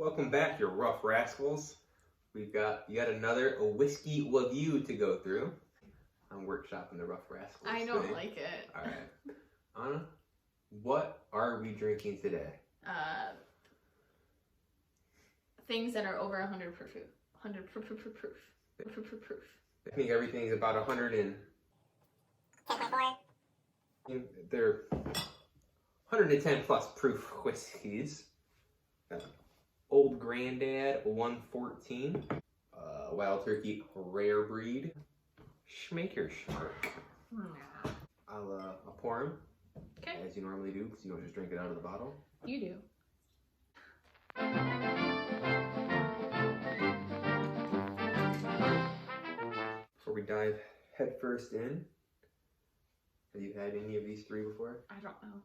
Welcome back, you rough rascals. We've got yet another Whiskey Weview to go through. I'm workshopping the rough rascals. I don't like it. All right, Anna, what are we drinking today? Things that are over 100 proof. 100 proof. I think everything's about 100 and 10.4. They're 110 plus proof whiskeys. Old Granddad 114, Wild Turkey Rare Breed, Schmakerschmark. I'll pour them as you normally do, because you don't just drink it out of the bottle. You do. Before we dive headfirst in, have you had any of these three before? I don't know.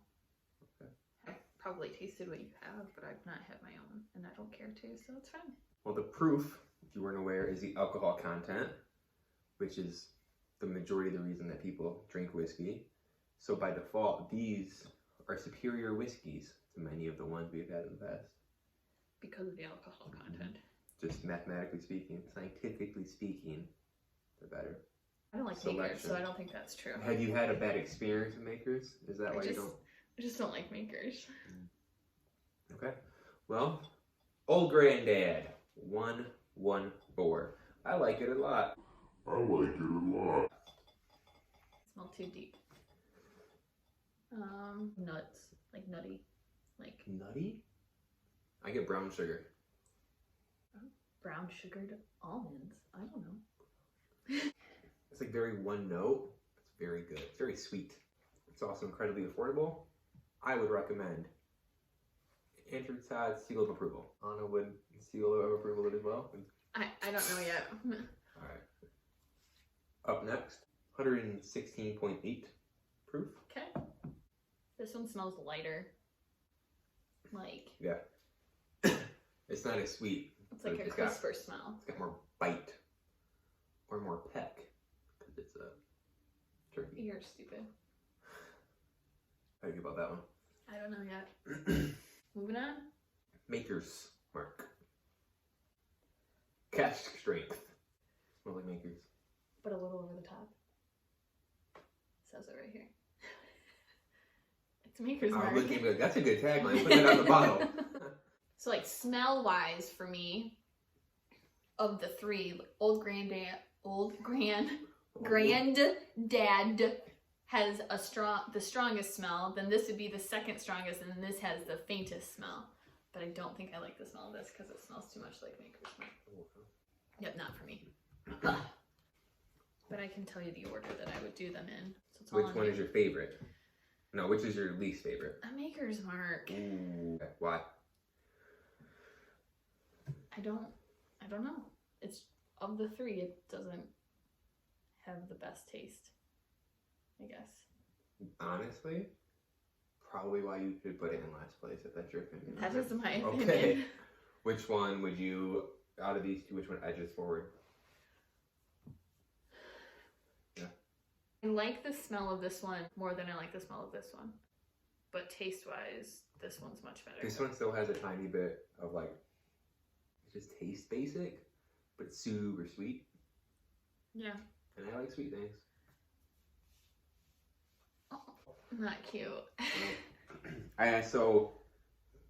Okay. I've probably tasted what you have, but I've not had my own, and I don't care to, so it's fine. Well, the proof, if you weren't aware, is the alcohol content, which is the majority of the reason that people drink whiskey. So by default, these are superior whiskeys to many of the ones we've had in the past. Because of the alcohol content. Just mathematically speaking, scientifically speaking, they're better. I don't like makers, so I don't think that's true. Have you had a bad experience with makers? Is that why you don't? I just don't like makers. Okay. Well, Old Granddad 114. I like it a lot. It smells too deep. Nuts. Like nutty. Like nutty? I get brown sugar. Brown sugared almonds. I don't know. It's like very one note. It's very good. It's very sweet. It's also incredibly affordable. I would recommend. Andrew Todd's seal of approval. Anna would seal of approval it as well. I don't know yet. All right. Up next, 116.8 proof. Okay. This one smells lighter. Like. Yeah. It's not as sweet. It's like a crisper smell. It's got more bite. Or more peck. Because it's a turkey. You're stupid. How do you feel about that one? I don't know yet. Moving on. Maker's Mark. Cask strength. Smell like Maker's. But a little over the top. Says it right here. It's Maker's Mark. That's a good tagline. Put that on the bottle. So like smell wise for me, of the three, Old Granddad has the strongest smell. Then this would be the second strongest, and then this has the faintest smell. But I don't think I like the smell of this because it smells too much like Maker's Mark. Yep, not for me. But I can tell you the order that I would do them in. So it's which one is your favorite? No, which is your least favorite? A Maker's Mark. Ooh. Why? I don't know. It's of the three, it doesn't have the best taste, I guess. Honestly, probably why you could put it in last place if that's your opinion. That is my opinion. Okay. Which one would you, out of these two, which one edges forward? Yeah. I like the smell of this one more than I like the smell of this one. But taste-wise, this one's much better. This one still has a tiny bit of like, it just tastes basic, but it's super sweet. Yeah. And I like sweet things. Oh, not cute. So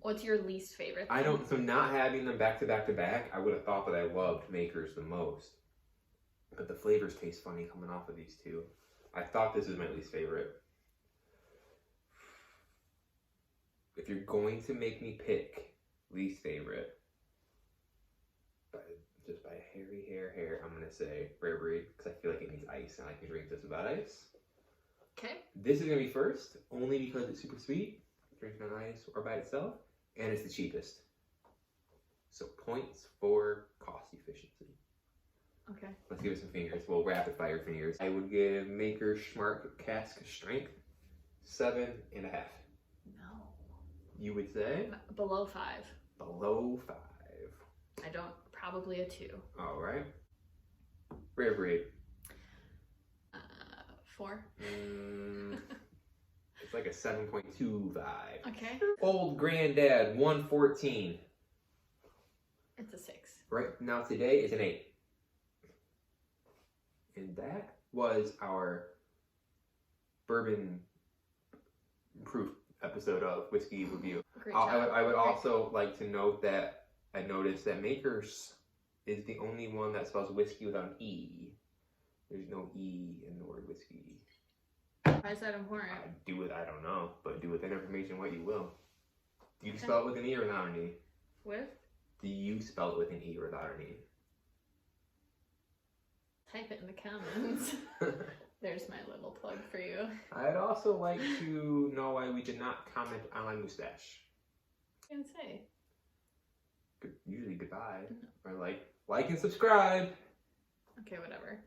what's your least favorite thing? So not having them back to back to back, I would have thought that I loved Makers the most. But the flavors taste funny coming off of these two. I thought this was my least favorite. If you're going to make me pick least favorite, just by a hairy hair, I'm going to say Rare Breed, because I feel like it needs ice, and I can drink this without ice. Okay. This is going to be first, only because it's super sweet, drinking on ice or by itself, and it's the cheapest. So points for cost efficiency. Okay. Let's give it some fingers. We'll rapid fire fingers. I would give Maker's Schmark Cask strength 7.5. No. You would say? Below 5. Below 5. I don't. Probably a 2. All right. Rare Breed. 4. It's like a 7.25. Okay. Old Granddad 114. It's a 6. Right now today is an 8. And that was our bourbon proof episode of Whiskey Weview. Great job. I would also like to note that I noticed that Makers is the only one that spells whiskey without an E. There's no E in the word whiskey. Why is that important? I don't know, but do with that information what you will. Do you spell it with an E or without an E? With? Do you spell it with an E or without an E? Type it in the comments. There's my little plug for you. I'd also like to know why we did not comment on my mustache. I can say. Usually goodbye. Or like and subscribe. Okay, whatever.